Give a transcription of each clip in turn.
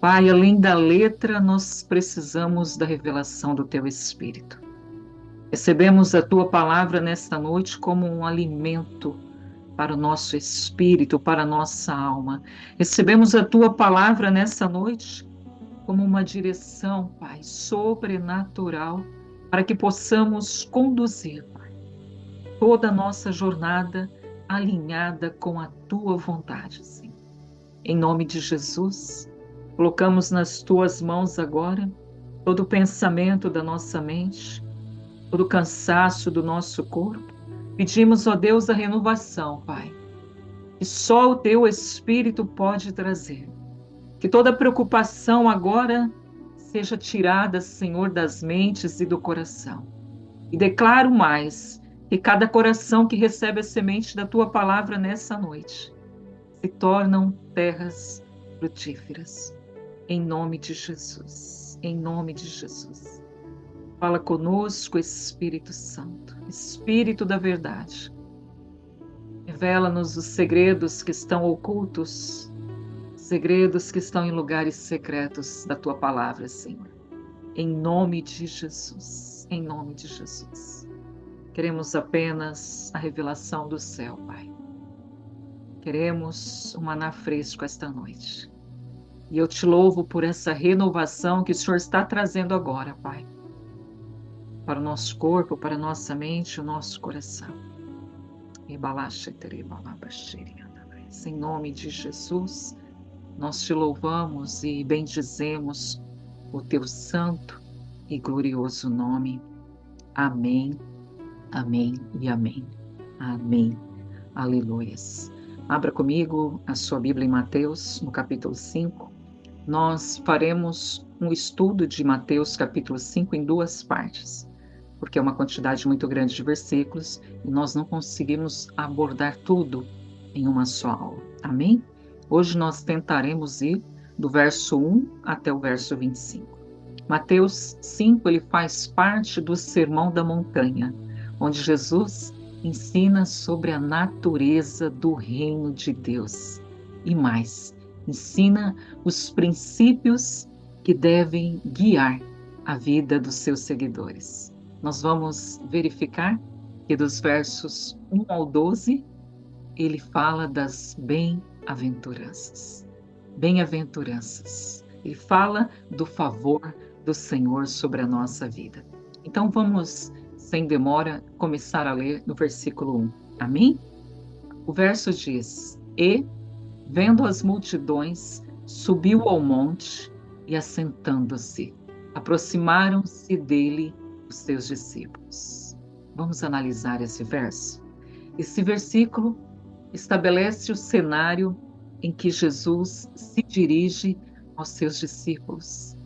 Pai, além da letra, nós precisamos da revelação do Teu Espírito. Recebemos a Tua palavra nesta noite como um alimento para o nosso espírito, para a nossa alma. Recebemos a Tua palavra nessa noite como uma direção, Pai, sobrenatural, para que possamos conduzir, Pai, toda a nossa jornada alinhada com a Tua vontade, Senhor. Em nome de Jesus, colocamos nas Tuas mãos agora todo o pensamento da nossa mente, todo o cansaço do nosso corpo. Pedimos, ó Deus, a renovação, Pai, que só o Teu Espírito pode trazer. Que toda preocupação agora seja tirada, Senhor, das mentes e do coração. E declaro mais que cada coração que recebe a semente da Tua palavra nessa noite se tornam terras frutíferas. Em nome de Jesus. Em nome de Jesus. Fala conosco, Espírito Santo, Espírito da verdade. Revela-nos os segredos que estão ocultos, segredos que estão em lugares secretos da Tua palavra, Senhor. Em nome de Jesus. Em nome de Jesus. Queremos apenas a revelação do céu, Pai. Queremos um maná fresco esta noite. E eu te louvo por essa renovação que o Senhor está trazendo agora, Pai. Para o nosso corpo, para a nossa mente, o nosso coração. Em nome de Jesus, nós te louvamos e bendizemos o teu santo e glorioso nome. Amém, amém e amém. Amém. Aleluias. Abra comigo a sua Bíblia em Mateus, no capítulo 5. Nós faremos um estudo de Mateus, capítulo 5, em duas partes, porque é uma quantidade muito grande de versículos e nós não conseguimos abordar tudo em uma só aula. Amém? Hoje nós tentaremos ir do verso 1 até o verso 25. Mateus 5, ele faz parte do Sermão da Montanha, onde Jesus ensina sobre a natureza do reino de Deus. E mais, ensina os princípios que devem guiar a vida dos seus seguidores. Nós vamos verificar que dos versos 1 ao 12, ele fala das bem-aventuranças. Bem-aventuranças. Ele fala do favor do Senhor sobre a nossa vida. Então vamos, sem demora, começar a ler no versículo 1. Amém? O verso diz: E, vendo as multidões, subiu ao monte e, assentando-se, aproximaram-se dele os seus discípulos. Vamos analisar esse verso. Esse versículo estabelece o cenário em que Jesus se dirige aos seus discípulos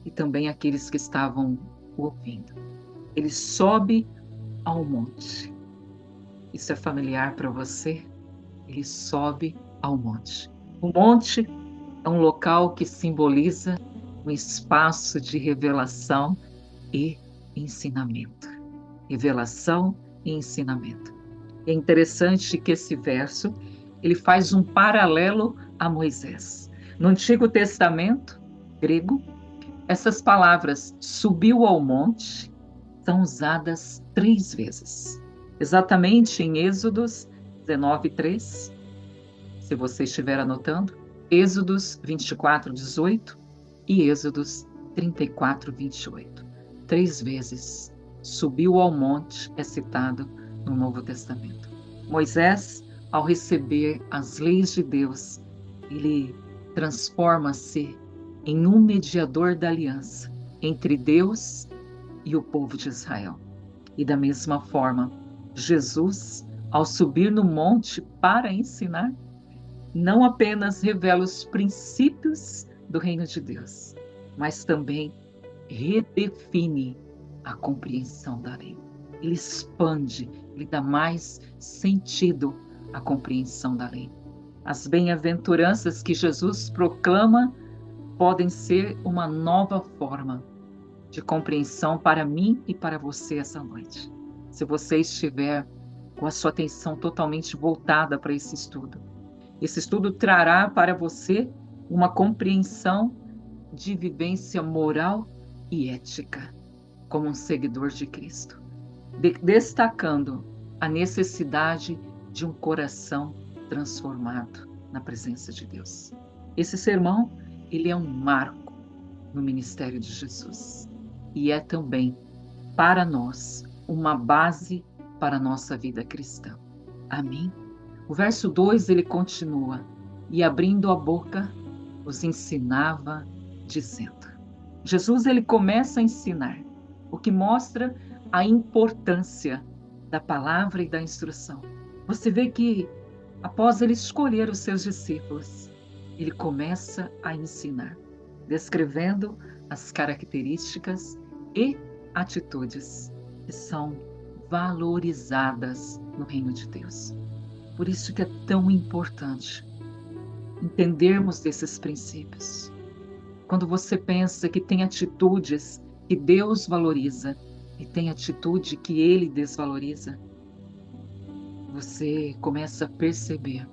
e também àqueles que estavam o ouvindo. Ele sobe ao monte. Isso é familiar para você? Ele sobe ao monte. O monte é um local que simboliza um espaço de revelação e ensinamento. Revelação e ensinamento. É interessante que esse verso, ele faz um paralelo a Moisés. No Antigo Testamento grego, essas palavras subiu ao monte são usadas 3 vezes. Exatamente em Êxodos 19:3, se você estiver anotando, Êxodos 24:18 e Êxodos 34:28. 3 vezes subiu ao monte é citado no Novo Testamento. Moisés, ao receber as leis de Deus, ele transforma-se em um mediador da aliança entre Deus e o povo de Israel. E da mesma forma, Jesus, ao subir no monte para ensinar, não apenas revela os princípios do reino de Deus, mas também redefine a compreensão da lei. Ele expande, ele dá mais sentido à compreensão da lei. As bem-aventuranças que Jesus proclama podem ser uma nova forma de compreensão para mim e para você essa noite. Se você estiver com a sua atenção totalmente voltada para esse estudo. Esse estudo trará para você uma compreensão de vivência moral e ética como um seguidor de Cristo, destacando a necessidade de um coração transformado na presença de Deus. Esse sermão, ele é um marco no ministério de Jesus e é também, para nós, uma base para a nossa vida cristã. Amém? O verso 2, ele continua: e abrindo a boca, os ensinava, dizendo. Jesus, ele começa a ensinar, o que mostra a importância da palavra e da instrução. Você vê que, após ele escolher os seus discípulos, ele começa a ensinar, descrevendo as características e atitudes que são valorizadas no reino de Deus. Por isso que é tão importante entendermos desses princípios. Quando você pensa que tem atitudes que Deus valoriza e tem atitude que Ele desvaloriza, você começa a perceber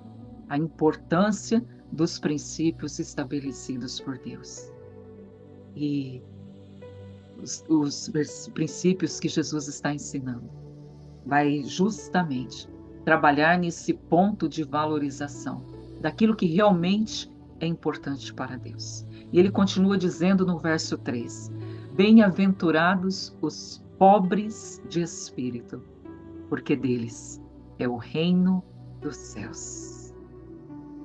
a importância dos princípios estabelecidos por Deus. E os princípios que Jesus está ensinando vai justamente trabalhar nesse ponto de valorização daquilo que realmente é importante para Deus. E ele continua dizendo no verso 3: bem-aventurados os pobres de espírito, porque deles é o reino dos céus.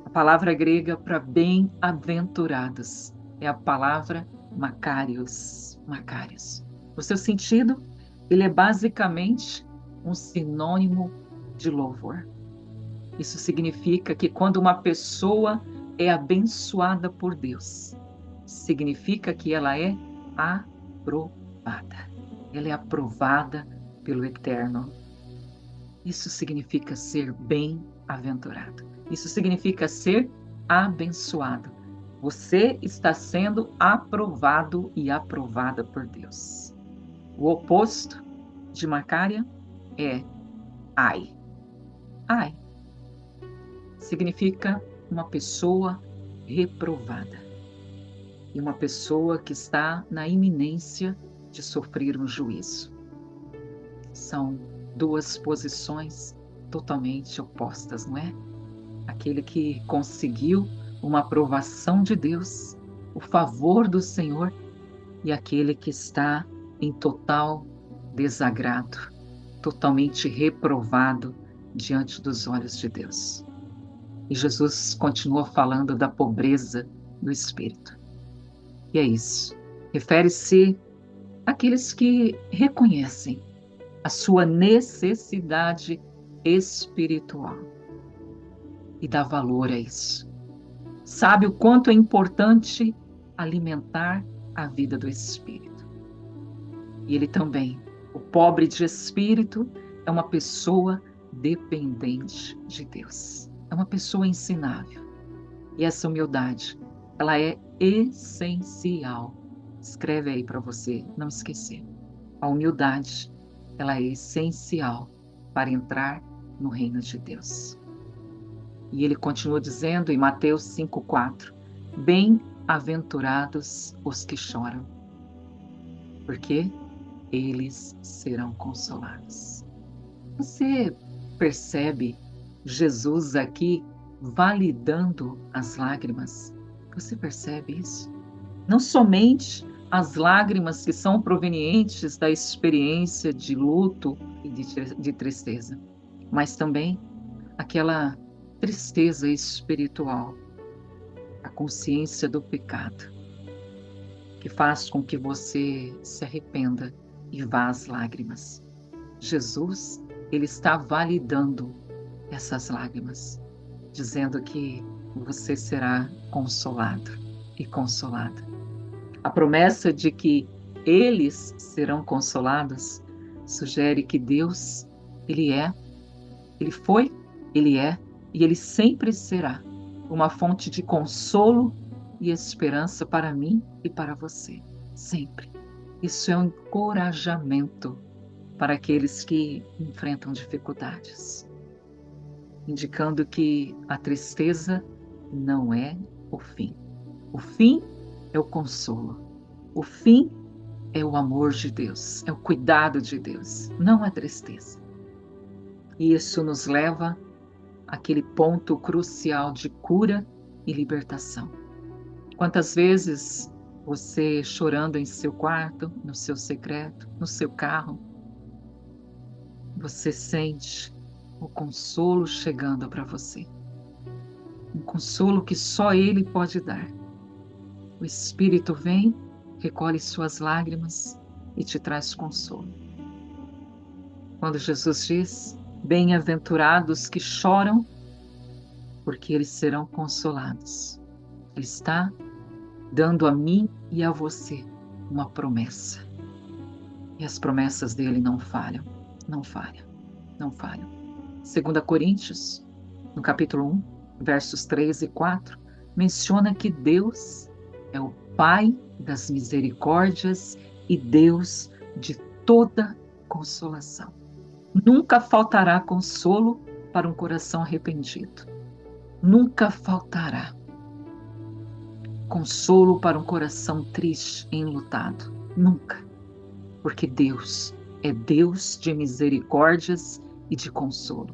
A palavra grega para bem-aventurados é a palavra Makarios. Makarios. O seu sentido, ele é basicamente um sinônimo de louvor. Isso significa que quando uma pessoa é abençoada por Deus, significa que ela é aprovada. Ela é aprovada pelo Eterno. Isso significa ser bem-aventurado. Isso significa ser abençoado. Você está sendo aprovado e aprovada por Deus. O oposto de Macária é ai. Ai significa uma pessoa reprovada e uma pessoa que está na iminência de sofrer um juízo. São duas posições totalmente opostas, não é? Aquele que conseguiu uma aprovação de Deus, o favor do Senhor, e aquele que está em total desagrado, totalmente reprovado diante dos olhos de Deus. E Jesus continua falando da pobreza do espírito. E é isso. Refere-se àqueles que reconhecem a sua necessidade espiritual e dá valor a isso. Sabe o quanto é importante alimentar a vida do espírito. E ele também, o pobre de espírito, é uma pessoa dependente de Deus. É uma pessoa ensinável. E essa humildade, ela é essencial. Escreve aí para você não esquecer. A humildade, ela é essencial para entrar no reino de Deus. E ele continua dizendo em Mateus 5,4: bem-aventurados os que choram, porque eles serão consolados. Você percebe Jesus aqui validando as lágrimas? Você percebe isso? Não somente as lágrimas que são provenientes da experiência de luto e de tristeza, mas também aquela tristeza espiritual, a consciência do pecado, que faz com que você se arrependa e vá às lágrimas. Jesus, ele está validando essas lágrimas, dizendo que você será consolado e consolada. A promessa de que eles serão consolados sugere que Deus, Ele foi, Ele é e Ele sempre será uma fonte de consolo e esperança para mim e para você. Sempre. Isso é um encorajamento para aqueles que enfrentam dificuldades, indicando que a tristeza não é o fim. O fim é o consolo. O fim é o amor de Deus, é o cuidado de Deus, não a tristeza. E isso nos leva àquele ponto crucial de cura e libertação. Quantas vezes você chorando em seu quarto, no seu secreto, no seu carro, você sente o consolo chegando para você. Um consolo que só Ele pode dar. O Espírito vem, recolhe suas lágrimas e te traz consolo. Quando Jesus diz: bem-aventurados que choram, porque eles serão consolados. Ele está dando a mim e a você uma promessa. E as promessas dele não falham, não falham, não falham. 2 Coríntios, no capítulo 1, versos 3 e 4, menciona que Deus é o Pai das misericórdias e Deus de toda consolação. Nunca faltará consolo para um coração arrependido. Nunca faltará consolo para um coração triste e enlutado. Nunca. Porque Deus é Deus de misericórdias e de consolo.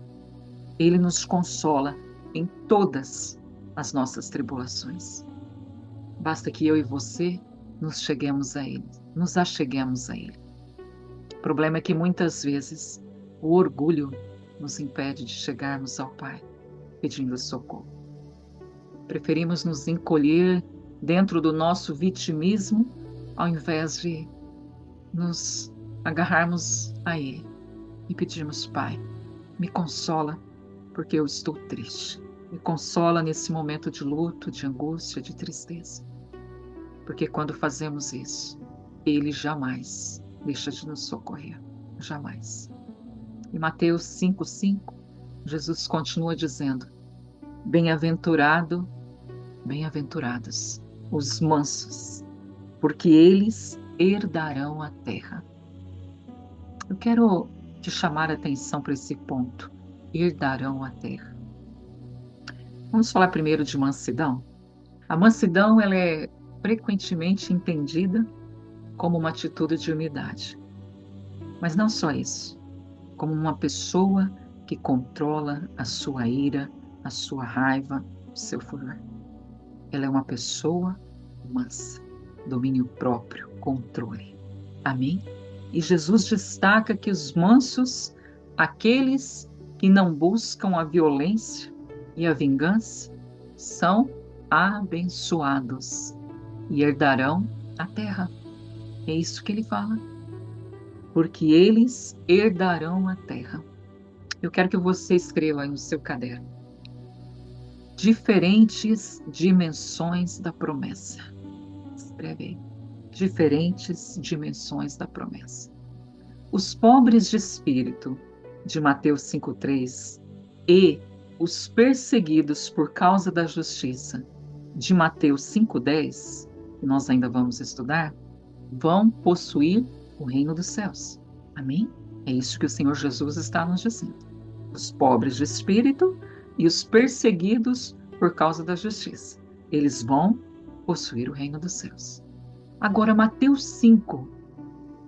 Ele nos consola em todas as nossas tribulações. Basta que eu e você nos cheguemos a Ele, nos acheguemos a Ele. O problema é que muitas vezes o orgulho nos impede de chegarmos ao Pai pedindo socorro. Preferimos nos encolher dentro do nosso vitimismo ao invés de nos agarrarmos a Ele e pedirmos: Pai, me consola porque eu estou triste. Me consola nesse momento de luto, de angústia, de tristeza. Porque quando fazemos isso, Ele jamais deixa de nos socorrer. Jamais. Em Mateus 5,5, Jesus continua dizendo: bem-aventurado, bem-aventurados os mansos, porque eles herdarão a terra. Eu quero te chamar a atenção para esse ponto: herdarão a terra. Vamos falar primeiro de mansidão. A mansidão ela é frequentemente entendida como uma atitude de humildade. Mas não só isso, como uma pessoa que controla a sua ira, a sua raiva, o seu furor. Ela é uma pessoa mansa, domínio próprio, controle. Amém? E Jesus destaca que os mansos, aqueles que não buscam a violência e a vingança, são abençoados e herdarão a terra. É isso que ele fala. Porque eles herdarão a terra. Eu quero que você escreva aí no seu caderno: diferentes dimensões da promessa. Escreve aí. Diferentes dimensões da promessa. Os pobres de espírito, de Mateus 5,3, e os perseguidos por causa da justiça, de Mateus 5,10, que nós ainda vamos estudar, vão possuir o reino dos céus. Amém? É isso que o Senhor Jesus está nos dizendo. Os pobres de espírito e os perseguidos por causa da justiça, eles vão possuir o reino dos céus. Agora, Mateus 5,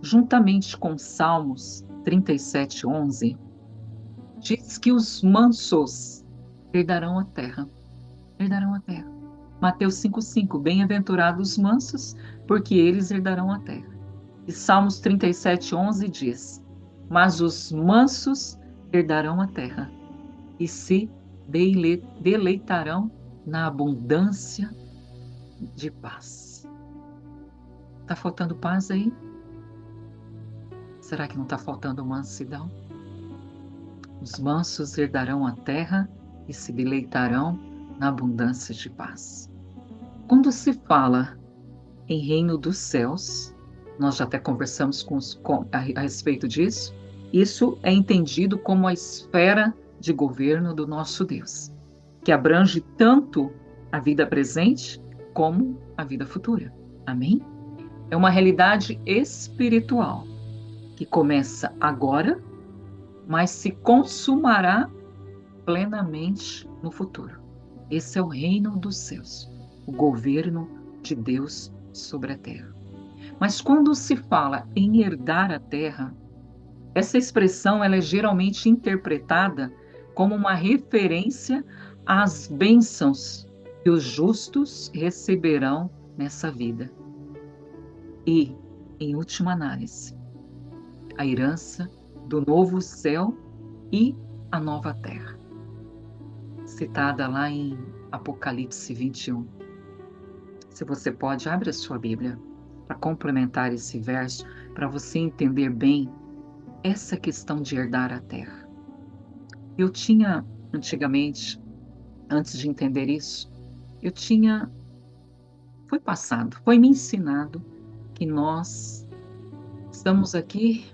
juntamente com Salmos 37:11, diz que os mansos herdarão a terra. Herdarão a terra. Mateus 5,5, bem-aventurados os mansos, porque eles herdarão a terra. E Salmos 37:11 diz: mas os mansos herdarão a terra e se deleitarão na abundância de paz. Está faltando paz aí? Será que não está faltando mansidão? Os mansos herdarão a terra e se deleitarão na abundância de paz. Quando se fala em reino dos céus, nós já até conversamos a respeito disso, isso é entendido como a esfera de governo do nosso Deus, que abrange tanto a vida presente como a vida futura. Amém? É uma realidade espiritual que começa agora, mas se consumará plenamente no futuro. Esse é o reino dos céus, o governo de Deus sobre a terra. Mas quando se fala em herdar a terra, essa expressão ela é geralmente interpretada como uma referência às bênçãos que os justos receberão nessa vida. E, em última análise, a herança do novo céu e a nova terra, citada lá em Apocalipse 21. Se você pode, abre a sua Bíblia para complementar esse verso, para você entender bem essa questão de herdar a terra. Eu tinha, antigamente, antes de entender isso, foi me ensinado que nós estamos aqui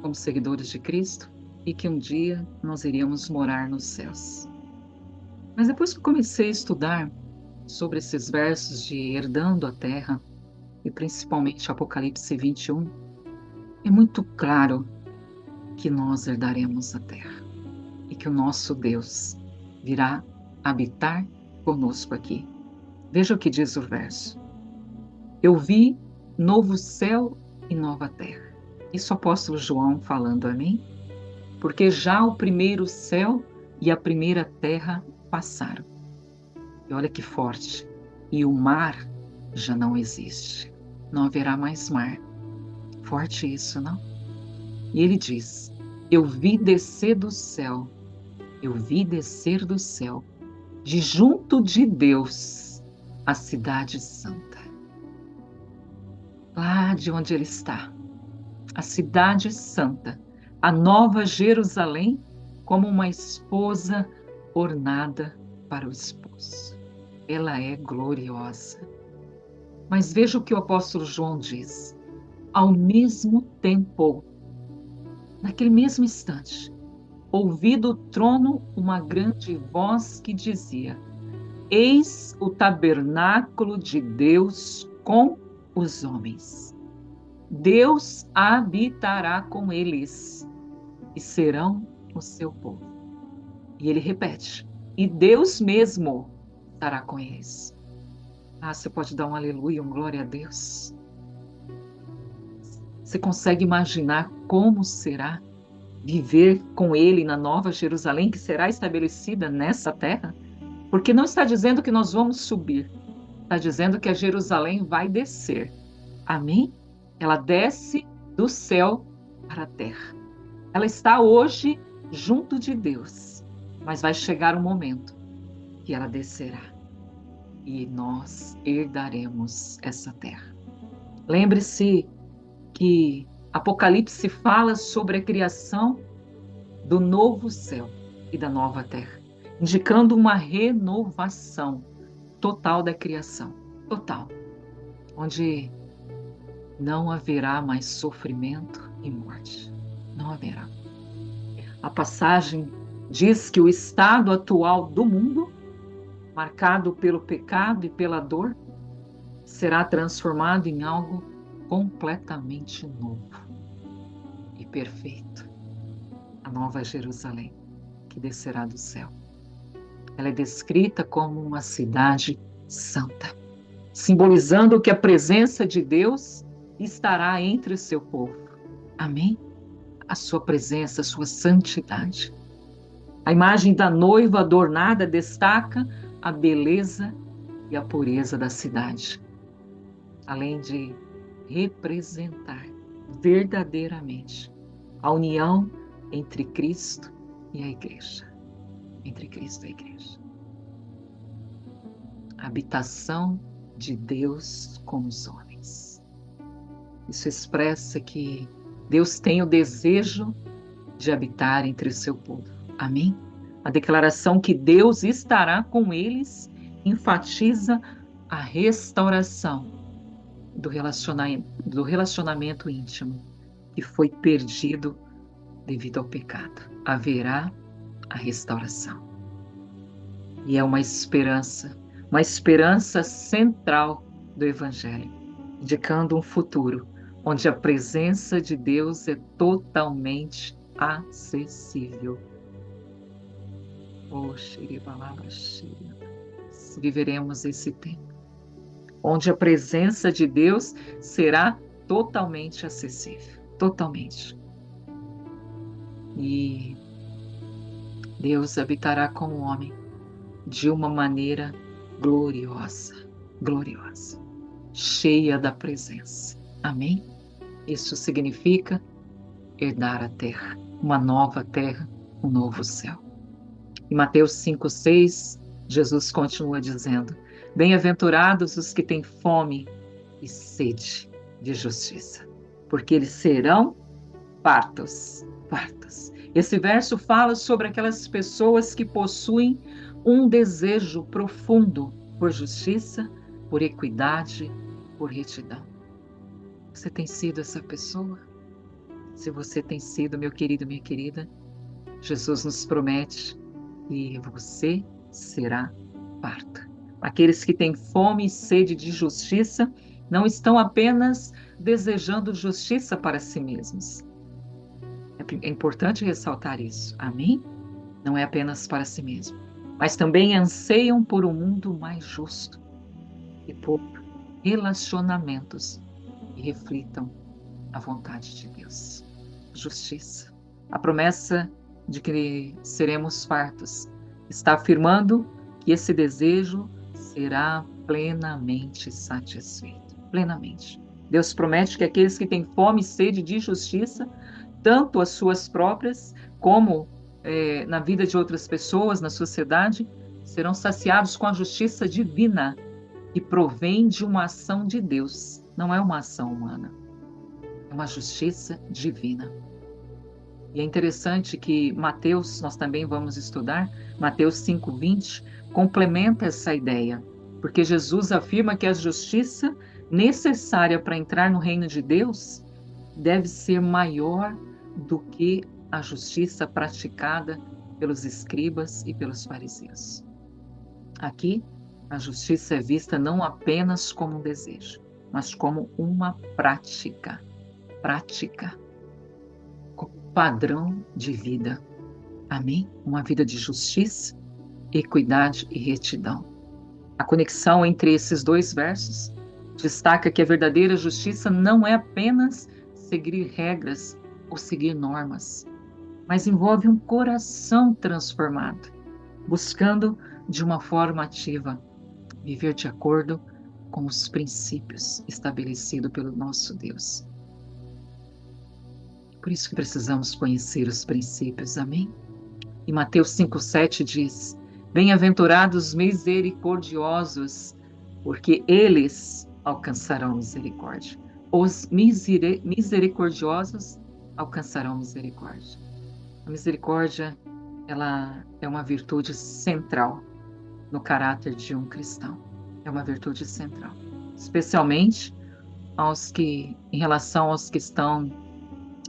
como seguidores de Cristo e que um dia nós iríamos morar nos céus. Mas depois que eu comecei a estudar sobre esses versos de herdando a terra, e principalmente Apocalipse 21, é muito claro que nós herdaremos a terra e que o nosso Deus virá habitar conosco aqui. Veja o que diz o verso. Eu vi novo céu e nova terra. Isso o apóstolo João falando a mim, porque já o primeiro céu e a primeira terra passaram. E olha que forte. E o mar já não existe. Não haverá mais mar. Forte isso, não? E ele diz: eu vi descer do céu, eu vi descer do céu, de junto de Deus, a cidade santa. Lá de onde ele está, a cidade santa, a nova Jerusalém, como uma esposa ornada para o esposo. Ela é gloriosa. Mas veja o que o apóstolo João diz. Ao mesmo tempo, naquele mesmo instante, ouvi do trono uma grande voz que dizia: eis o tabernáculo de Deus com os homens. Deus habitará com eles e serão o seu povo. E ele repete: e Deus mesmo estará com eles. Ah, você pode dar um aleluia, um glória a Deus. Você consegue imaginar como será viver com ele na nova Jerusalém que será estabelecida nessa terra? Porque não está dizendo que nós vamos subir, está dizendo que a Jerusalém vai descer. Amém? Ela desce do céu para a terra. Ela está hoje junto de Deus, mas vai chegar um momento que ela descerá e nós herdaremos essa terra. Lembre-se que Apocalipse fala sobre a criação do novo céu e da nova terra, indicando uma renovação total da criação, total, onde não haverá mais sofrimento e morte. Não haverá. A passagem diz que o estado atual do mundo, marcado pelo pecado e pela dor, será transformado em algo completamente novo e perfeito. A nova Jerusalém, que descerá do céu. Ela é descrita como uma cidade santa, simbolizando que a presença de Deus estará entre o seu povo. Amém? A sua presença, a sua santidade. A imagem da noiva adornada destaca a beleza e a pureza da cidade, além de representar verdadeiramente a união entre Cristo e a igreja. Entre Cristo e a igreja. A habitação de Deus com os homens. Isso expressa que Deus tem o desejo de habitar entre o seu povo. Amém? A declaração que Deus estará com eles enfatiza a restauração do relacionamento íntimo que foi perdido devido ao pecado. Haverá a restauração. E é uma esperança central do Evangelho, indicando um futuro onde a presença de Deus é totalmente acessível. Oh, viveremos esse tempo. onde a presença de Deus será totalmente acessível, totalmente. E Deus habitará com o homem de uma maneira gloriosa, gloriosa, cheia da presença. Amém? Isso significa herdar a terra, uma nova terra, um novo céu. Em Mateus 5,6, Jesus continua dizendo: bem-aventurados os que têm fome e sede de justiça, porque eles serão fartos, fartos. Esse verso fala sobre aquelas pessoas que possuem um desejo profundo por justiça, por equidade, por retidão. Você tem sido essa pessoa? Se você tem sido, meu querido, minha querida, Jesus nos promete que você será farto. Aqueles que têm fome e sede de justiça não estão apenas desejando justiça para si mesmos. É importante ressaltar isso, amém? Não é apenas para si mesmo, mas também anseiam por um mundo mais justo e por relacionamentos que reflitam a vontade de Deus. Justiça. A promessa de que seremos fartos está afirmando que esse desejo será plenamente satisfeito. Plenamente. Deus promete que aqueles que têm fome e sede de justiça, tanto as suas próprias, como na vida de outras pessoas, na sociedade, serão saciados com a justiça divina, que provém de uma ação de Deus, não é uma ação humana. É uma justiça divina. E é interessante que Mateus, nós também vamos estudar, Mateus 5,20, complementa essa ideia, porque Jesus afirma que a justiça necessária para entrar no reino de Deus deve ser maior do que a justiça praticada pelos escribas e pelos fariseus. Aqui, a justiça é vista não apenas como um desejo, mas como uma prática, como padrão de vida. Amém? Uma vida de justiça, equidade e retidão. A conexão entre esses dois versos destaca que a verdadeira justiça não é apenas seguir regras ou seguir normas, mas envolve um coração transformado, buscando de uma forma ativa viver de acordo com os princípios estabelecidos pelo nosso Deus. Por isso que precisamos conhecer os princípios, amém? E Mateus 5,7 diz: bem-aventurados misericordiosos, porque eles alcançarão misericórdia. Os misericordiosos alcançarão misericórdia. A misericórdia, ela é uma virtude central no caráter de um cristão. É uma virtude central, especialmente em relação aos que estão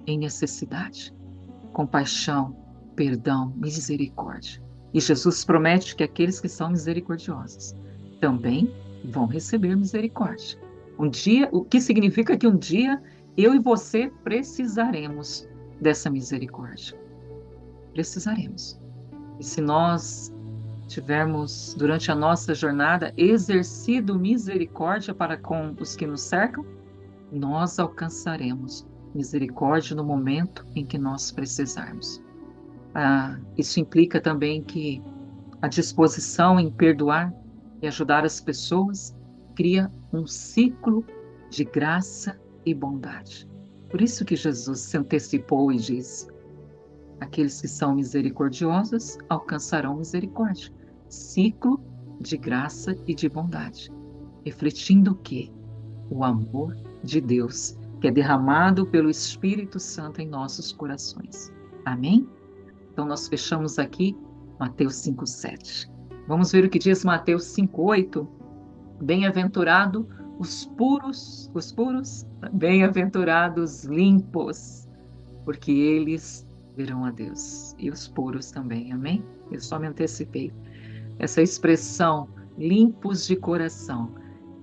em necessidade. Compaixão, perdão, misericórdia. E Jesus promete que aqueles que são misericordiosos também vão receber misericórdia. O que significa que um dia eu e você precisaremos dessa misericórdia. Precisaremos. E se nós tivermos, durante a nossa jornada, exercido misericórdia para com os que nos cercam, nós alcançaremos misericórdia no momento em que nós precisarmos. Isso implica também que a disposição em perdoar e ajudar as pessoas cria um ciclo de graça e bondade. Por isso que Jesus se antecipou e disse: aqueles que são misericordiosos alcançarão misericórdia. Ciclo de graça e de bondade, refletindo o quê? O amor de Deus, que é derramado pelo Espírito Santo em nossos corações. Amém? Então nós fechamos aqui Mateus 5,7. Vamos ver o que diz Mateus 5,8. Bem-aventurado os puros, bem-aventurados limpos, porque eles verão a Deus. E os puros também, amém? Eu só me antecipei. Essa expressão, limpos de coração,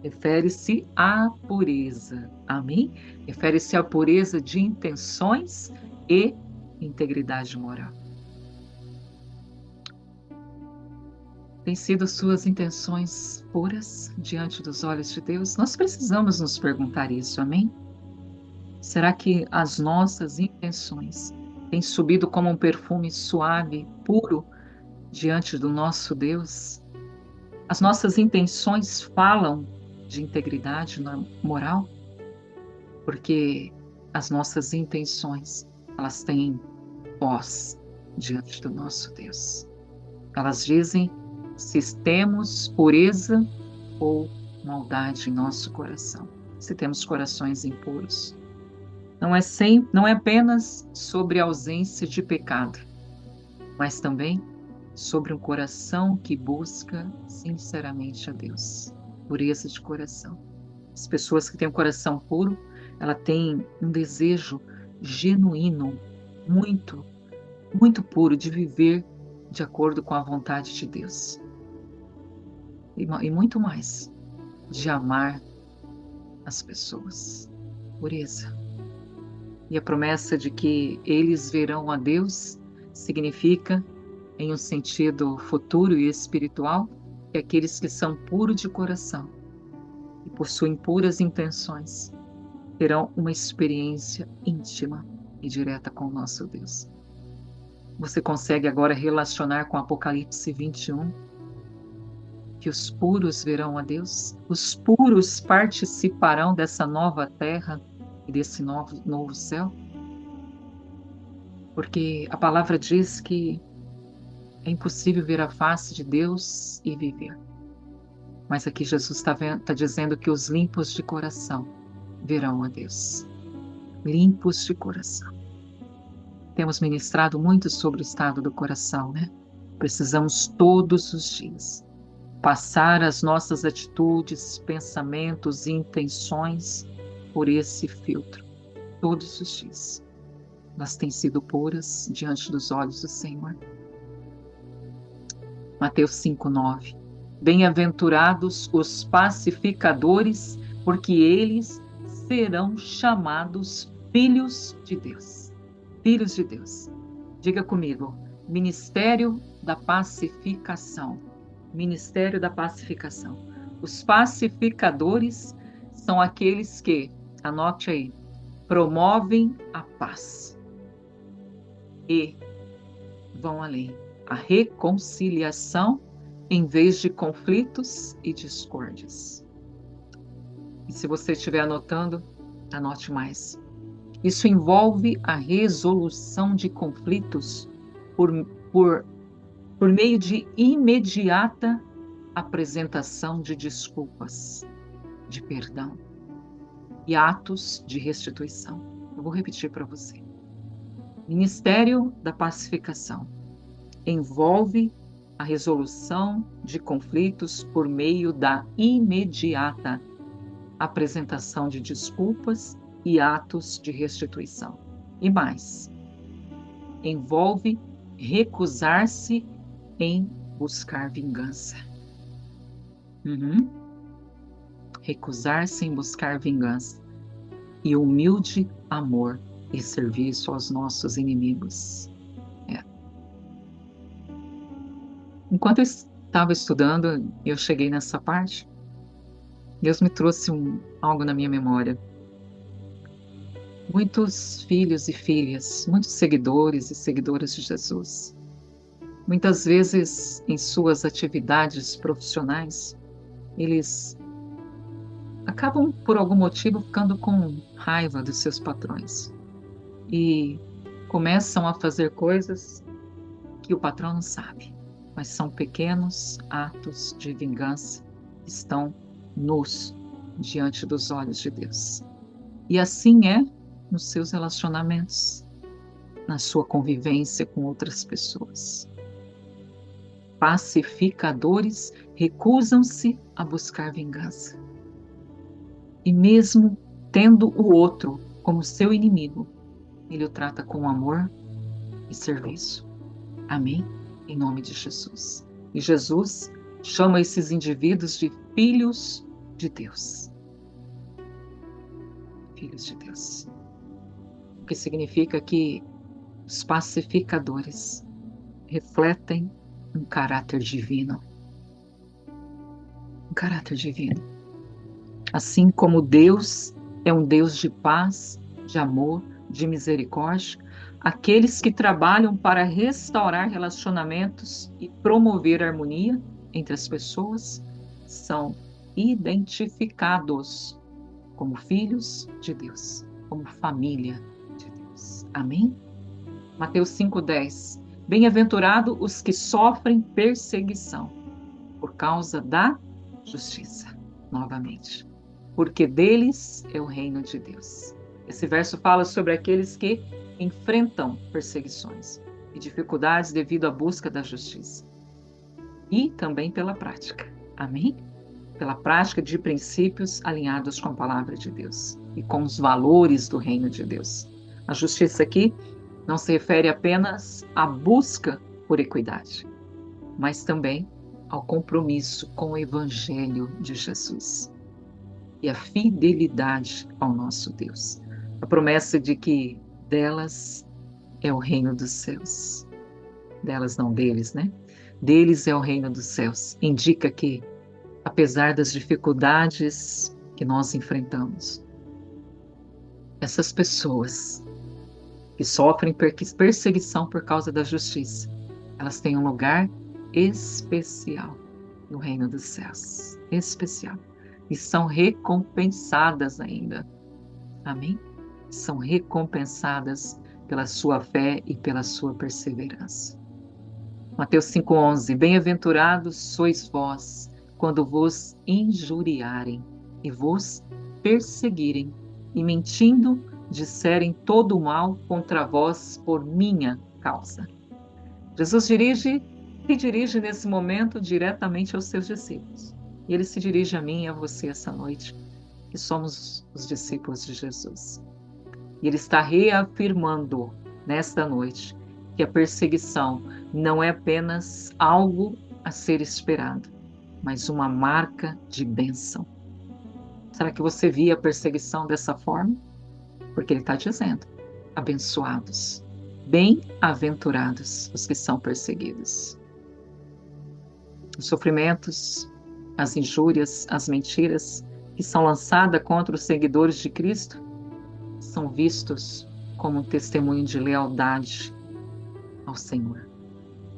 refere-se à pureza, amém? Refere-se à pureza de intenções e integridade moral. Têm sido suas intenções puras diante dos olhos de Deus? Nós precisamos nos perguntar isso, amém? Será que as nossas intenções têm subido como um perfume suave, puro, diante do nosso Deus? As nossas intenções falam de integridade moral? Porque as nossas intenções, elas têm voz diante do nosso Deus. Elas dizem se temos pureza ou maldade em nosso coração, se temos corações impuros. Não é apenas sobre a ausência de pecado, mas também sobre um coração que busca sinceramente a Deus. Pureza de coração. As pessoas que têm um coração puro, ela tem um desejo genuíno, muito, muito puro de viver de acordo com a vontade de Deus. E muito mais, de amar as pessoas. Pureza. E a promessa de que eles verão a Deus significa, em um sentido futuro e espiritual, que aqueles que são puros de coração e possuem puras intenções terão uma experiência íntima e direta com o nosso Deus. Você consegue agora relacionar com Apocalipse 21, que os puros verão a Deus? Os puros participarão dessa nova terra e desse novo céu? Porque a palavra diz que é impossível ver a face de Deus e viver. Mas aqui Jesus está dizendo que os limpos de coração verão a Deus. Limpos de coração. Temos ministrado muito sobre o estado do coração, né? Precisamos todos os dias passar as nossas atitudes, pensamentos e intenções por esse filtro. Todos os dias. Elas têm sido puras diante dos olhos do Senhor. Mateus 5:9. Bem-aventurados os pacificadores, porque eles serão chamados filhos de Deus. Filhos de Deus. Diga comigo, Ministério da Pacificação. Ministério da Pacificação. Os pacificadores são aqueles que, anote aí, promovem a paz e vão além. A reconciliação em vez de conflitos e discórdias. E se você estiver anotando, anote mais. Isso envolve a resolução de conflitos por meio de imediata apresentação de desculpas, de perdão e atos de restituição. Eu vou repetir para você. Ministério da Pacificação envolve a resolução de conflitos por meio da imediata apresentação de desculpas e atos de restituição. E mais, envolve recusar-se em buscar vingança. Recusar-se em buscar vingança e humilde amor e serviço aos nossos inimigos. Enquanto eu estava estudando, eu cheguei nessa parte. Deus me trouxe algo na minha memória. Muitos filhos e filhas, muitos seguidores e seguidoras de Jesus, muitas vezes em suas atividades profissionais, eles acabam, por algum motivo, ficando com raiva dos seus patrões e começam a fazer coisas que o patrão não sabe, mas são pequenos atos de vingança que estão nus diante dos olhos de Deus. E assim é nos seus relacionamentos, na sua convivência com outras pessoas. Pacificadores recusam-se a buscar vingança. E mesmo tendo o outro como seu inimigo, ele o trata com amor e serviço. Amém? Em nome de Jesus. E Jesus chama esses indivíduos de filhos de Deus. Filhos de Deus. O que significa que os pacificadores refletem um caráter divino. caráter divino. Assim como Deus é um Deus de paz, de amor, de misericórdia, aqueles que trabalham para restaurar relacionamentos e promover harmonia entre as pessoas são identificados como filhos de Deus, como família de Deus. Amém? Mateus 5,10. Bem-aventurado os que sofrem perseguição por causa da justiça. Novamente. Porque deles é o reino de Deus. Esse verso fala sobre aqueles que enfrentam perseguições e dificuldades devido à busca da justiça. E também pela prática. Amém? Pela prática de princípios alinhados com a palavra de Deus e com os valores do reino de Deus. A justiça aqui não se refere apenas à busca por equidade, mas também ao compromisso com o Evangelho de Jesus e a fidelidade ao nosso Deus. A promessa de que delas é o reino dos céus. Delas, não deles, né? Deles é o reino dos céus. Indica que, apesar das dificuldades que nós enfrentamos, essas pessoas que sofrem perseguição por causa da justiça, elas têm um lugar especial no reino dos céus. Especial. E são recompensadas ainda. Amém? São recompensadas pela sua fé e pela sua perseverança. Mateus 5,11. Bem-aventurados sois vós, quando vos injuriarem e vos perseguirem, e mentindo disserem todo o mal contra vós por minha causa. Jesus se dirige nesse momento diretamente aos seus discípulos. E ele se dirige a mim e a você essa noite, que somos os discípulos de Jesus. E ele está reafirmando nesta noite que a perseguição não é apenas algo a ser esperado, mas uma marca de bênção. Será que você via a perseguição dessa forma? Porque ele está dizendo, abençoados, bem-aventurados os que são perseguidos. Os sofrimentos, as injúrias, as mentiras que são lançadas contra os seguidores de Cristo são vistos como um testemunho de lealdade ao Senhor.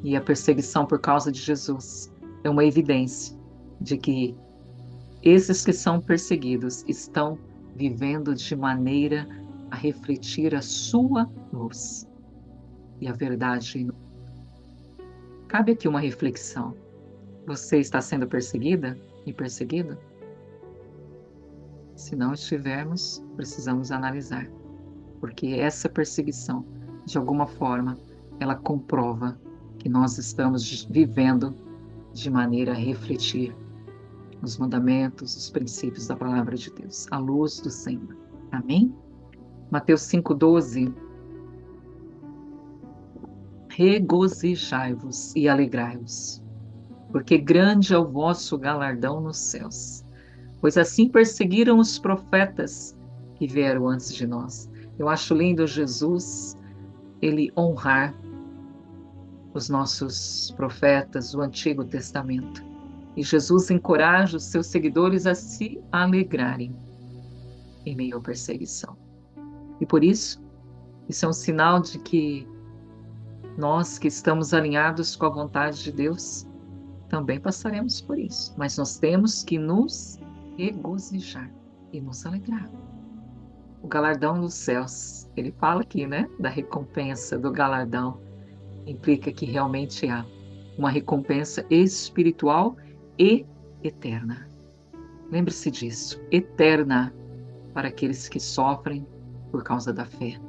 E a perseguição por causa de Jesus é uma evidência de que esses que são perseguidos estão vivendo de maneira a refletir a sua luz e a verdade. Cabe aqui uma reflexão. Você está sendo perseguida e perseguido? Se não estivermos, precisamos analisar, porque essa perseguição, de alguma forma, ela comprova que nós estamos vivendo de maneira a refletir os mandamentos, os princípios da palavra de Deus, a luz do Senhor. Amém? Mateus 5,12. Regozijai-vos e alegrai-vos, porque grande é o vosso galardão nos céus. Pois assim perseguiram os profetas que vieram antes de nós. Eu acho lindo Jesus, ele honrar os nossos profetas, o Antigo Testamento. E Jesus encoraja os seus seguidores a se alegrarem em meio à perseguição. E por isso é um sinal de que nós que estamos alinhados com a vontade de Deus, também passaremos por isso. Mas nós temos que nos regozijar e nos alegrar. O galardão dos céus, ele fala aqui, né? Da recompensa, do galardão. Implica que realmente há uma recompensa espiritual e eterna. Lembre-se disso, eterna para aqueles que sofrem por causa da fé.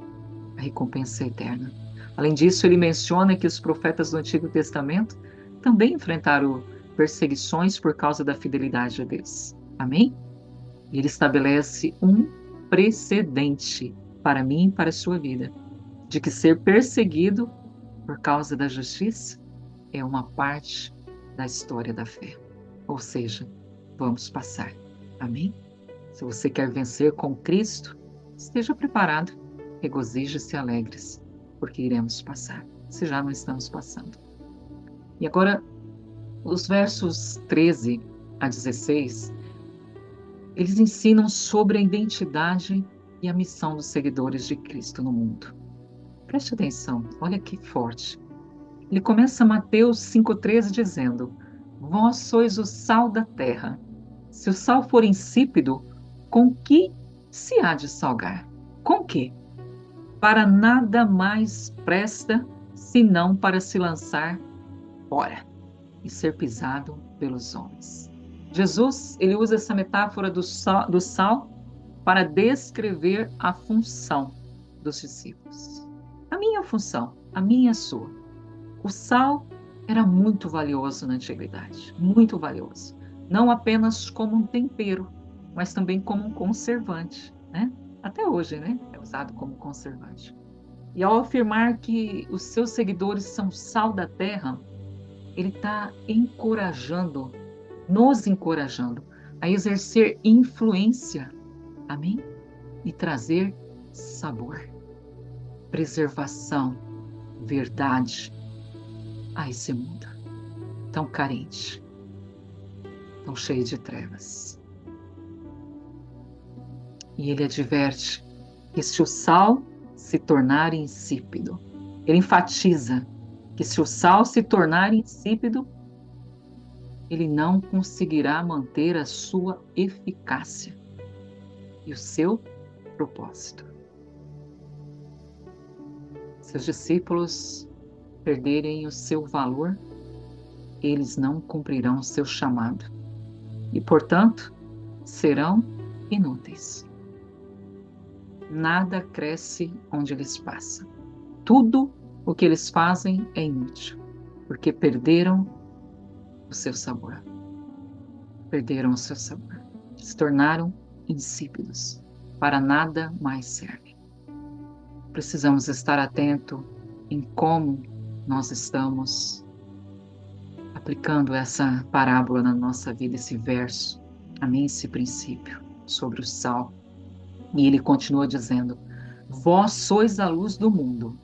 A recompensa é eterna. Além disso, ele menciona que os profetas do Antigo Testamento também enfrentaram perseguições por causa da fidelidade a Deus. Amém? E ele estabelece um precedente para mim e para a sua vida, de que ser perseguido por causa da justiça é uma parte da história da fé. Ou seja, vamos passar. Amém? Se você quer vencer com Cristo, esteja preparado, regozije-se e alegre-se, porque iremos passar, se já não estamos passando. E agora, os versos 13 a 16, eles ensinam sobre a identidade e a missão dos seguidores de Cristo no mundo. Preste atenção, olha que forte. Ele começa Mateus 5,13 dizendo: Vós sois o sal da terra. Se o sal for insípido, com que se há de salgar? Com que? Para nada mais presta, senão para se lançar fora e ser pisado pelos homens. Jesus, ele usa essa metáfora do sal para descrever a função dos discípulos. A minha função, a minha e a sua. O sal era muito valioso na antiguidade, muito valioso. Não apenas como um tempero, mas também como um conservante, né? Até hoje, né? É usado como conservante. E ao afirmar que os seus seguidores são sal da terra, ele está encorajando, nos encorajando a exercer influência, amém? E trazer sabor, preservação, verdade a esse mundo tão carente, tão cheio de trevas. E ele adverte que se o sal se tornar insípido, ele enfatiza que se o sal se tornar insípido, ele não conseguirá manter a sua eficácia e o seu propósito. Seus discípulos perderem o seu valor, eles não cumprirão o seu chamado e, portanto, serão inúteis. Nada cresce onde eles passam. Tudo o que eles fazem é inútil, porque perderam o seu sabor. Perderam o seu sabor. Se tornaram insípidos. Para nada mais servem. Precisamos estar atentos em como nós estamos aplicando essa parábola na nossa vida, esse verso, amém? Esse princípio sobre o sal. E ele continua dizendo: Vós sois a luz do mundo,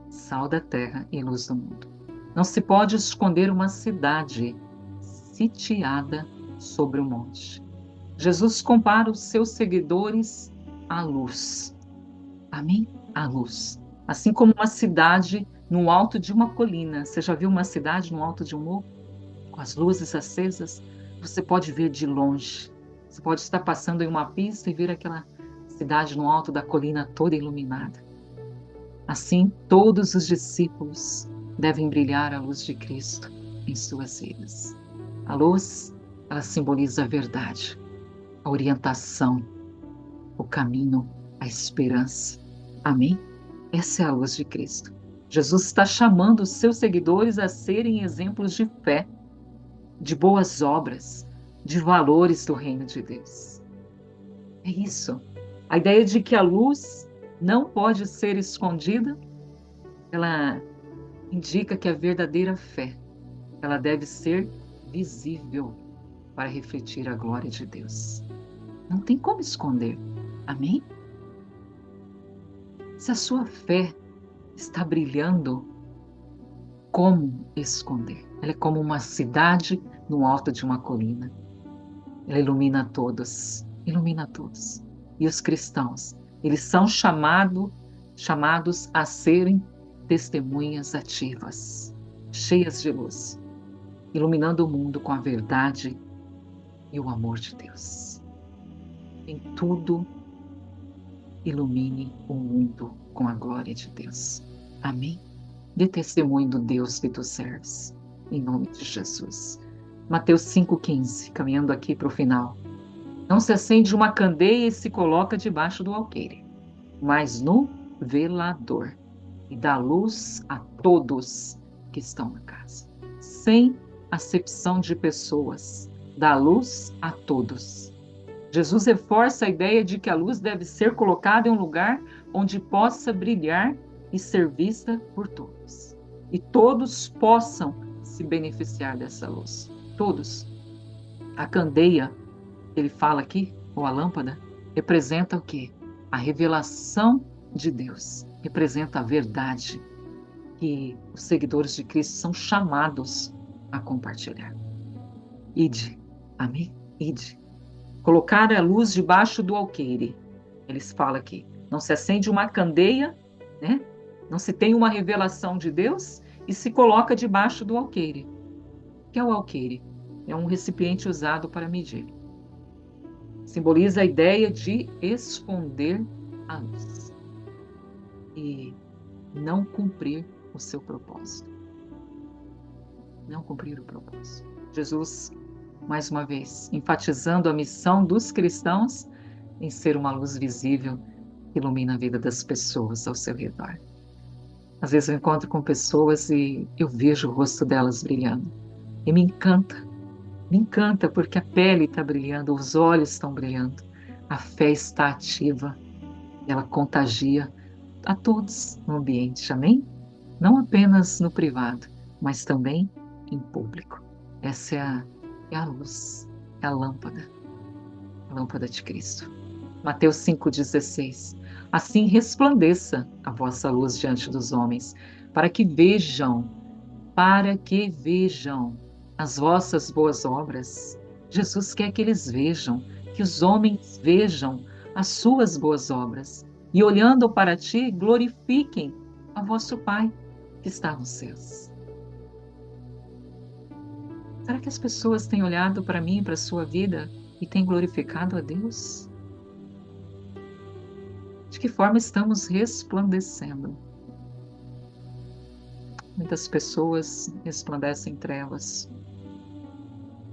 sal da terra e luz do mundo. Não se pode esconder uma cidade sitiada sobre o monte. Jesus compara os seus seguidores à luz. Amém? À luz. Assim como uma cidade no alto de uma colina. Você já viu uma cidade no alto de um morro? Com as luzes acesas? Você pode ver de longe. Você pode estar passando em uma pista e ver aquela cidade no alto da colina toda iluminada. Assim, todos os discípulos devem brilhar a luz de Cristo em suas vidas. A luz, ela simboliza a verdade, a orientação, o caminho, a esperança. Amém? Essa é a luz de Cristo. Jesus está chamando os seus seguidores a serem exemplos de fé, de boas obras, de valores do reino de Deus. É isso. A ideia de que a luz não pode ser escondida, ela indica que a verdadeira fé, ela deve ser visível para refletir a glória de Deus. Não tem como esconder. Amém? Se a sua fé está brilhando, como esconder? Ela é como uma cidade no alto de uma colina. Ela ilumina todos, ilumina todos. E os cristãos, eles são chamados a serem testemunhas ativas, cheias de luz, iluminando o mundo com a verdade e o amor de Deus. Em tudo, ilumine o mundo com a glória de Deus. Amém? Dê testemunho do Deus que tu serves, em nome de Jesus. Mateus 5,15, caminhando aqui para o final. Não se acende uma candeia e se coloca debaixo do alqueire, mas no velador, e dá luz a todos que estão na casa. Sem acepção de pessoas, dá luz a todos. Jesus reforça a ideia de que a luz deve ser colocada em um lugar onde possa brilhar e ser vista por todos. E todos possam se beneficiar dessa luz. Todos. A candeia, ele fala aqui, ou a lâmpada, representa o quê? A revelação de Deus. Representa a verdade que os seguidores de Cristo são chamados a compartilhar. Ide, Amém? Ide. Colocar a luz debaixo do alqueire. Eles falam aqui. Não se acende uma candeia, né? Não se tem uma revelação de Deus e se coloca debaixo do alqueire. O que é o alqueire? É um recipiente usado para medir. Simboliza a ideia de esconder a luz e não cumprir o seu propósito. Não cumprir o propósito. Jesus, mais uma vez, enfatizando a missão dos cristãos em ser uma luz visível que ilumina a vida das pessoas ao seu redor. Às vezes eu encontro com pessoas e eu vejo o rosto delas brilhando. E me encanta porque a pele está brilhando, os olhos estão brilhando, a fé está ativa, ela contagia a todos no ambiente, amém? Não apenas no privado, mas também em público. Essa é a luz, é a lâmpada de Cristo. Mateus 5,16. Assim resplandeça a vossa luz diante dos homens, para que vejam as vossas boas obras. Jesus quer que eles vejam, que os homens vejam as suas boas obras e, olhando para ti, glorifiquem a vosso Pai que está nos céus. Será que as pessoas têm olhado para mim, para a sua vida e têm glorificado a Deus? De que forma estamos resplandecendo? Muitas pessoas resplandecem em trevas,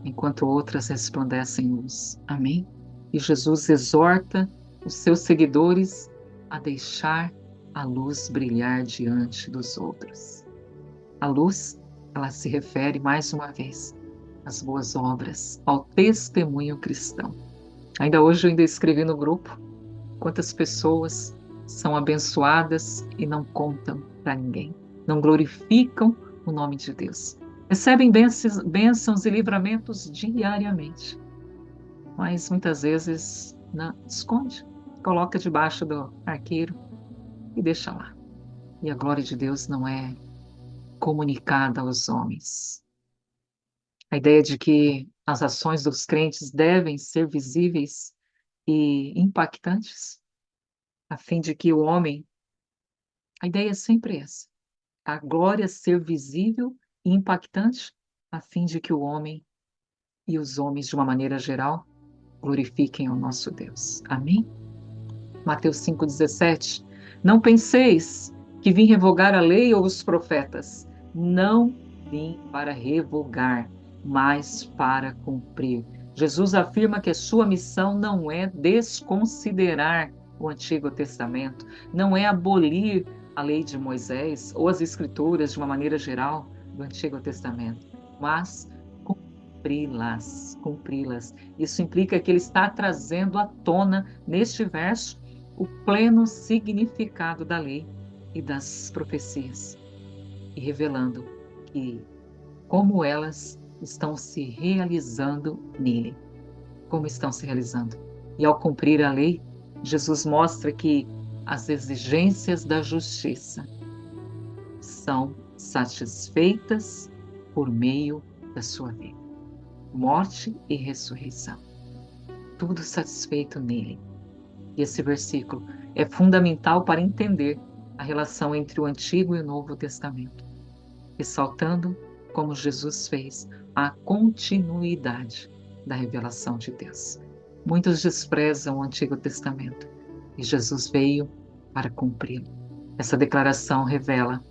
enquanto outras resplandecem em luz. Amém? E Jesus exorta os seus seguidores a deixar a luz brilhar diante dos outros. A luz, ela se refere mais uma vez às boas obras, ao testemunho cristão. Ainda hoje eu escrevi no grupo quantas pessoas são abençoadas e não contam para ninguém, não glorificam o nome de Deus. Recebem bênçãos e livramentos diariamente, mas muitas vezes não, esconde, coloca debaixo do arqueiro e deixa lá. E a glória de Deus não é comunicada aos homens. A ideia de que as ações dos crentes devem ser visíveis e impactantes, a fim de que o homem, a ideia é sempre essa, a glória ser visível e impactante, a fim de que o homem e os homens, de uma maneira geral, glorifiquem o nosso Deus. Amém? Mateus 5,17. Não penseis que vim revogar a lei ou os profetas. Não vim para revogar, mas para cumprir. Jesus afirma que a sua missão não é desconsiderar o Antigo Testamento, não é abolir a lei de Moisés ou as escrituras de uma maneira geral do Antigo Testamento, mas cumpri-las, cumpri-las. Isso implica que ele está trazendo à tona, neste verso, o pleno significado da lei e das profecias, e revelando que como elas estão se realizando nele, como estão se realizando. E ao cumprir a lei, Jesus mostra que as exigências da justiça são satisfeitas por meio da sua vida. Morte e ressurreição. Tudo satisfeito nele. E esse versículo é fundamental para entender a relação entre o Antigo e o Novo Testamento, ressaltando, como Jesus fez, a continuidade da revelação de Deus. Muitos desprezam o Antigo Testamento e Jesus veio para cumpri-lo. Essa declaração revela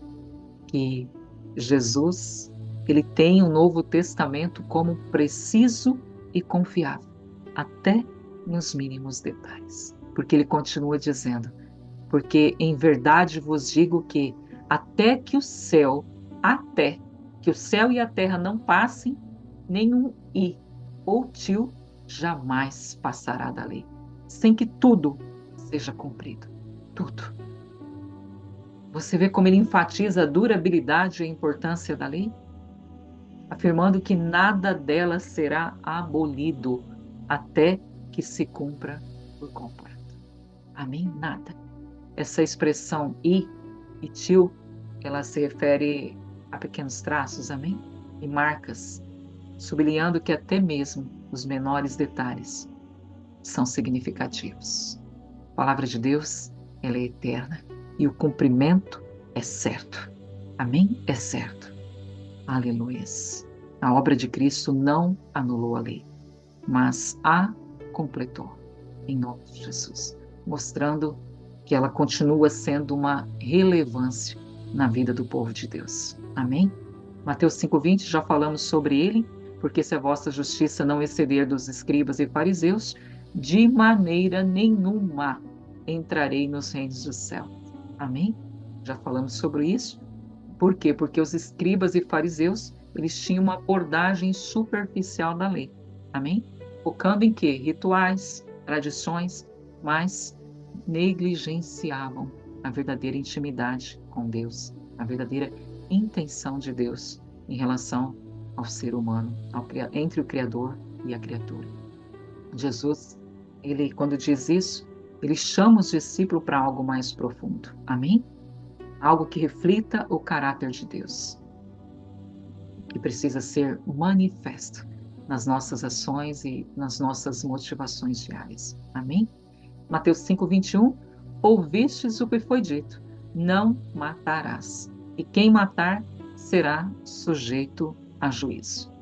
que Jesus, ele tem o Novo Testamento como preciso e confiável, até nos mínimos detalhes. Porque ele continua dizendo, porque em verdade vos digo que até que o céu e a terra não passem, nenhum i ou tio jamais passará da lei, sem que tudo seja cumprido. Tudo. Você vê como ele enfatiza a durabilidade e a importância da lei? Afirmando que nada dela será abolido até que se cumpra por completo. Amém? Nada. Essa expressão i e tio, ela se refere a pequenos traços, amém? E marcas sublinhando que até mesmo os menores detalhes são significativos. A palavra de Deus, ela é eterna e o cumprimento é certo. Amém? É certo. Aleluias. A obra de Cristo não anulou a lei, mas a completou, em nome de Jesus, mostrando que ela continua sendo uma relevância na vida do povo de Deus. Amém? Mateus 5,20, já falamos sobre ele, porque se a vossa justiça não exceder dos escribas e fariseus, de maneira nenhuma entrarei nos reinos do céu. Amém? Já falamos sobre isso. Por quê? Porque os escribas e fariseus, eles tinham uma abordagem superficial da lei. Amém? Focando em quê? Rituais, tradições, mas negligenciavam a verdadeira intimidade com Deus, a verdadeira intenção de Deus em relação ao ser humano, entre o Criador e a criatura. Jesus, ele, quando diz isso, ele chama os discípulos para algo mais profundo. Amém? Algo que reflita o caráter de Deus, que precisa ser manifesto nas nossas ações e nas nossas motivações diárias. Amém? Mateus 5,21, ouvistes o que foi dito, não matarás, e quem matar será sujeito a juízo.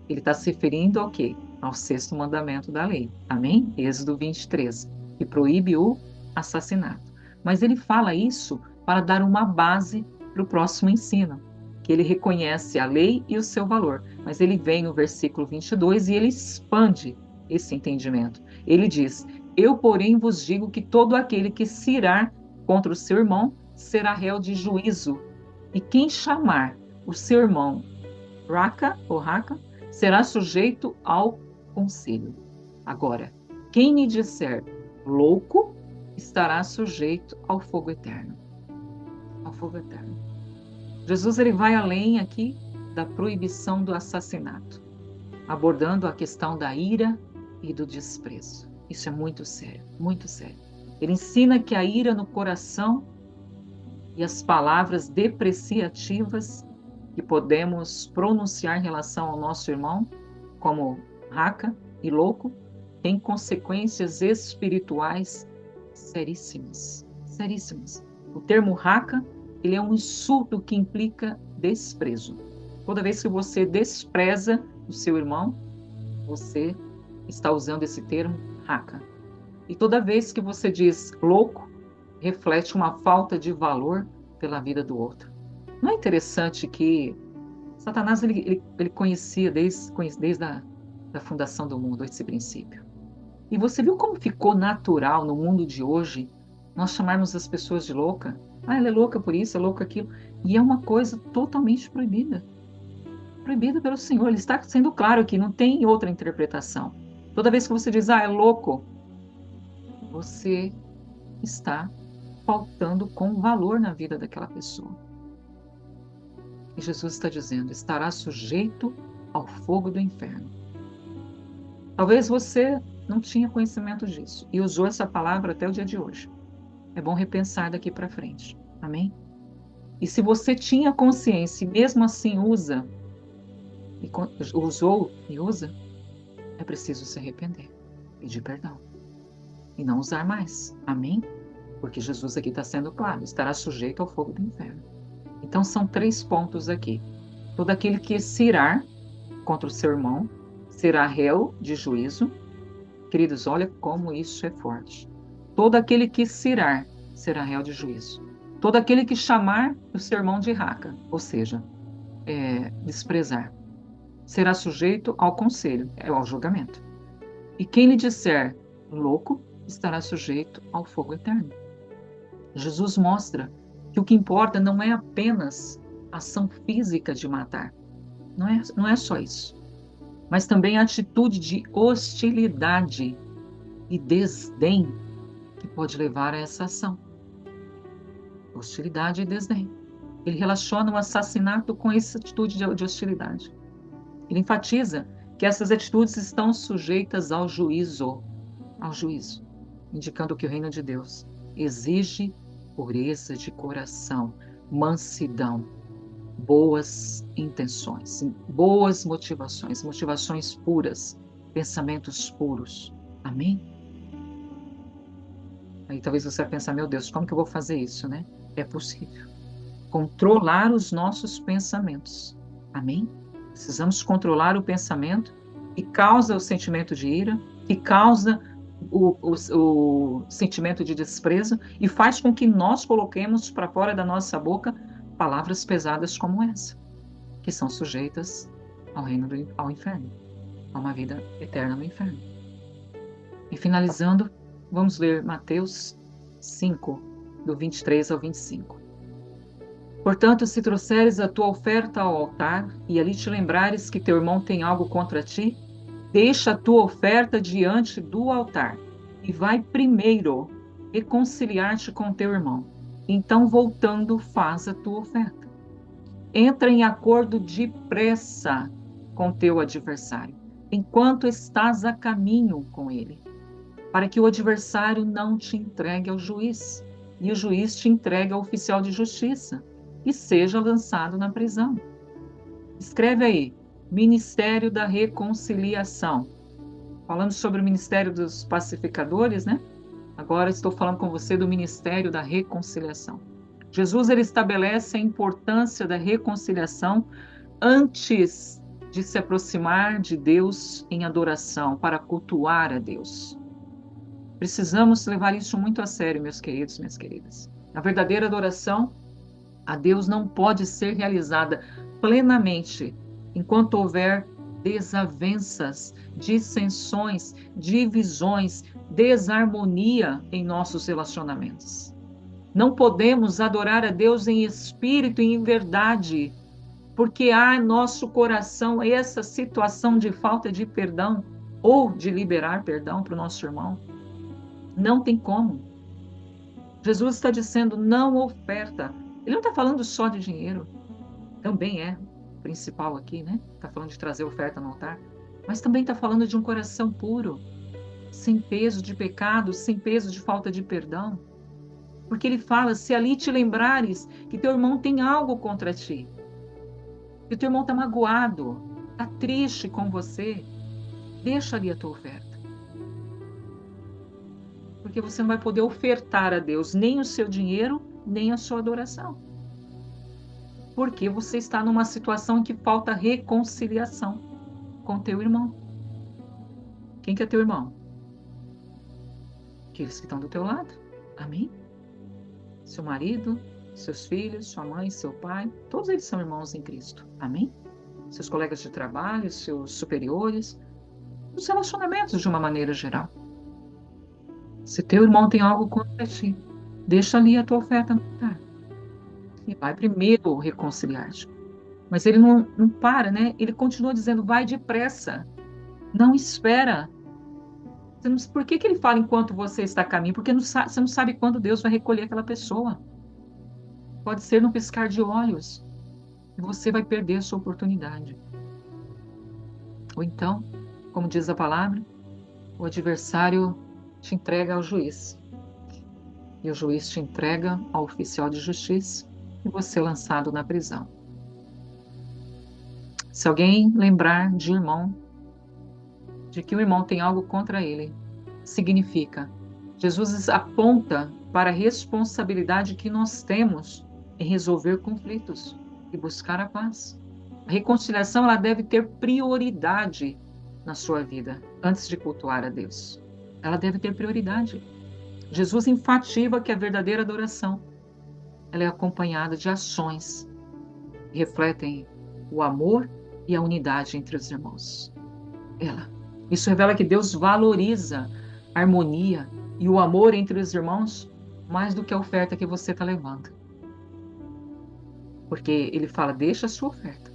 Ele está se referindo ao quê? Ao sexto mandamento da lei. Amém? Êxodo 23, que proíbe o assassinato. Mas ele fala isso para dar uma base para o próximo ensino, que ele reconhece a lei e o seu valor. Mas ele vem no versículo 22 e ele expande esse entendimento. Ele diz, eu, porém, vos digo que todo aquele que se irar contra o seu irmão será réu de juízo. E quem chamar o seu irmão raca ou raca será sujeito ao conselho. Agora, quem me disser louco estará sujeito ao fogo eterno. Ao fogo eterno. Jesus, ele vai além aqui da proibição do assassinato, abordando a questão da ira e do desprezo. Isso é muito sério, muito sério. Ele ensina que a ira no coração e as palavras depreciativas que podemos pronunciar em relação ao nosso irmão, como raca e louco, tem consequências espirituais seríssimas, seríssimas. O termo raca, ele é um insulto que implica desprezo. Toda vez que você despreza o seu irmão, você está usando esse termo raca. E toda vez que você diz louco, reflete uma falta de valor pela vida do outro. Não é interessante que Satanás ele conhecia desde a fundação do mundo esse princípio. E você viu como ficou natural no mundo de hoje nós chamarmos as pessoas de louca? Ah, ela é louca por isso, é louca aquilo. E é uma coisa totalmente proibida. Proibida pelo Senhor. Ele está sendo claro que não tem outra interpretação. Toda vez que você diz, ah, é louco, você está faltando com valor na vida daquela pessoa. E Jesus está dizendo, estará sujeito ao fogo do inferno. Talvez você não tinha conhecimento disso e usou essa palavra até o dia de hoje. É bom repensar daqui para frente. Amém? E se você tinha consciência e mesmo assim usou e usa, é preciso se arrepender, pedir perdão e não usar mais. Amém? Porque Jesus aqui está sendo claro, estará sujeito ao fogo do inferno. Então são 3 pontos aqui. Todo aquele que se irar contra o seu irmão será réu de juízo. Queridos, olha como isso é forte. Todo aquele que se irar será réu de juízo. Todo aquele que chamar o seu irmão de raca, ou seja, desprezar, será sujeito ao conselho, ao julgamento. E quem lhe disser louco, estará sujeito ao fogo eterno. Jesus mostra que o que importa não é apenas a ação física de matar. Não é só isso. Mas também a atitude de hostilidade e desdém que pode levar a essa ação. Hostilidade e desdém. Ele relaciona o assassinato com essa atitude de hostilidade. Ele enfatiza que essas atitudes estão sujeitas ao juízo, indicando que o reino de Deus exige pureza de coração, mansidão. boas intenções, boas motivações, motivações puras, pensamentos puros. Amém? Aí talvez você vai pensar, meu Deus, como que eu vou fazer isso, né? É possível. Controlar os nossos pensamentos. Amém? Precisamos controlar o pensamento que causa o sentimento de ira, que causa o sentimento de desprezo e faz com que nós coloquemos para fora da nossa boca palavras pesadas como essa, que são sujeitas ao reino ao inferno, a uma vida eterna no inferno. E finalizando, vamos ler Mateus 5, do 23 ao 25. Portanto, se trouxeres a tua oferta ao altar e ali te lembrares que teu irmão tem algo contra ti, deixa a tua oferta diante do altar e vai primeiro reconciliar-te com teu irmão. Então, voltando, faz a tua oferta. Entra em acordo depressa com teu adversário, enquanto estás a caminho com ele, para que o adversário não te entregue ao juiz, e o juiz te entregue ao oficial de justiça, e seja lançado na prisão. Escreve aí, Ministério da Reconciliação. Falando sobre o Ministério dos Pacificadores, né? Agora estou falando com você do Ministério da Reconciliação. Jesus, ele estabelece a importância da reconciliação antes de se aproximar de Deus em adoração, para cultuar a Deus. Precisamos levar isso muito a sério, meus queridos, minhas queridas. A verdadeira adoração a Deus não pode ser realizada plenamente enquanto houver desavenças, dissensões, divisões, desarmonia em nossos relacionamentos. Não podemos adorar a Deus em espírito e em verdade, porque há em nosso coração essa situação de falta de perdão ou de liberar perdão para o nosso irmão. Não tem como. Jesus está dizendo não oferta. Ele não está falando só de dinheiro. Também é o principal aqui, né? Está falando de trazer oferta no altar. Mas também está falando de um coração puro, sem peso de pecado, sem peso de falta de perdão. Porque ele fala, se ali te lembrares que teu irmão tem algo contra ti, que o teu irmão está magoado, está triste com você, deixa ali a tua oferta. Porque você não vai poder ofertar a Deus nem o seu dinheiro, nem a sua adoração. Porque você está numa situação em que falta reconciliação com teu irmão. Quem que é teu irmão? Aqueles que estão do teu lado. Amém? Seu marido, seus filhos, sua mãe, seu pai, todos eles são irmãos em Cristo. Amém? Seus colegas de trabalho, seus superiores, os relacionamentos de uma maneira geral. Se teu irmão tem algo contra ti, deixa ali a tua oferta no altar. E vai primeiro reconciliar-te. Mas ele não para, né? Ele continua dizendo, vai depressa. Não espera. Por que ele fala enquanto você está a caminho? Porque você não sabe quando Deus vai recolher aquela pessoa. Pode ser num piscar de olhos. E você vai perder a sua oportunidade. Ou então, como diz a palavra, o adversário te entrega ao juiz. E o juiz te entrega ao oficial de justiça e você é lançado na prisão. Se alguém lembrar de irmão, de que o irmão tem algo contra ele, significa, Jesus aponta para a responsabilidade que nós temos em resolver conflitos e buscar a paz. A reconciliação ela deve ter prioridade na sua vida, antes de cultuar a Deus. Ela deve ter prioridade. Jesus enfatiza que a verdadeira adoração ela é acompanhada de ações que refletem o amor e a unidade entre os irmãos. Isso revela que Deus valoriza a harmonia e o amor entre os irmãos mais do que a oferta que você está levando. Porque ele fala, deixa a sua oferta.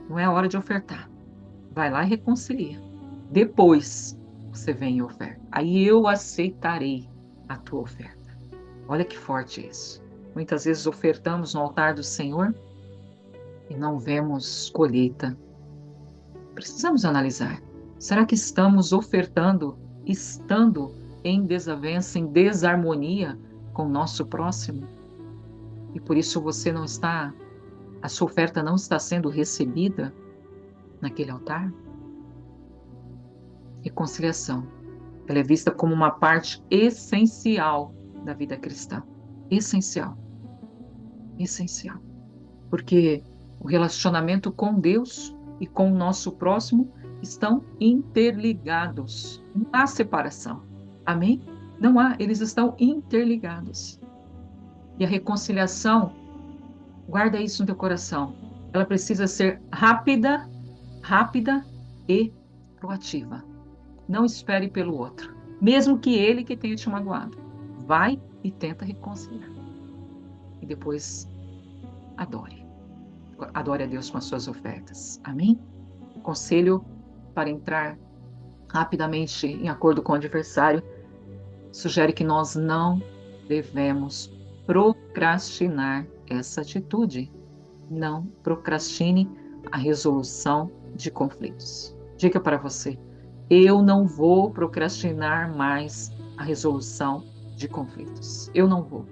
Não é a hora de ofertar. Vai lá e reconcilia. Depois você vem e oferta. Aí eu aceitarei a tua oferta. Olha que forte isso. Muitas vezes ofertamos no altar do Senhor e não vemos colheita. Precisamos analisar. Será que estamos ofertando, estando em desavença, em desarmonia com o nosso próximo? E por isso você não está A sua oferta não está sendo recebida naquele altar? Reconciliação. Ela é vista como uma parte essencial da vida cristã. Essencial. Essencial. Porque o relacionamento com Deus e com o nosso próximo estão interligados. Não há separação. Amém? Não há, eles estão interligados. E a reconciliação, guarda isso no teu coração, ela precisa ser rápida e proativa. Não espere pelo outro, mesmo que ele que tenha te magoado. Vai e tenta reconciliar. E depois adore. Adore a Deus com as suas ofertas. Amém? Conselho para entrar rapidamente em acordo com o adversário sugere que nós não devemos procrastinar essa atitude. Não procrastine a resolução de conflitos. Diga para você: eu não vou procrastinar mais a resolução de conflitos. Eu não vou.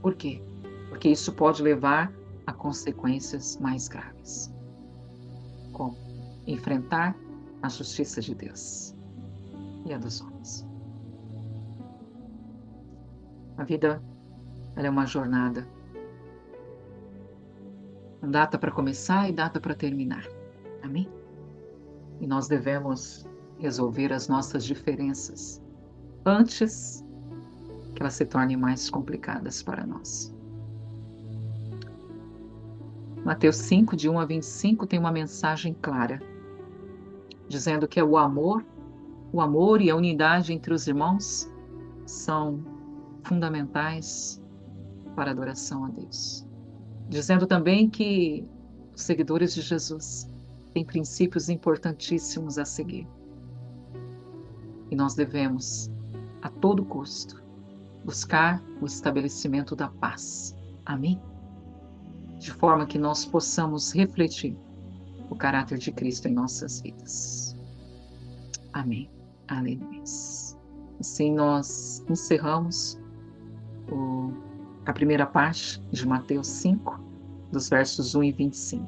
Por quê? Porque isso pode levar a consequências mais graves. Como? Enfrentar a justiça de Deus e a dos homens. A vida, ela é uma jornada. Data para começar e data para terminar. Amém? E nós devemos resolver as nossas diferenças antes que elas se tornem mais complicadas para nós. Mateus 5, de 1 a 25, tem uma mensagem clara, dizendo que o amor e a unidade entre os irmãos são fundamentais para a adoração a Deus. Dizendo também que os seguidores de Jesus têm princípios importantíssimos a seguir. E nós devemos, a todo custo, buscar o estabelecimento da paz. Amém? De forma que nós possamos refletir o caráter de Cristo em nossas vidas. Amém. Aleluia. Assim nós encerramos a primeira parte de Mateus 5, dos versos 1 e 25.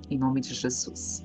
Em nome de Jesus.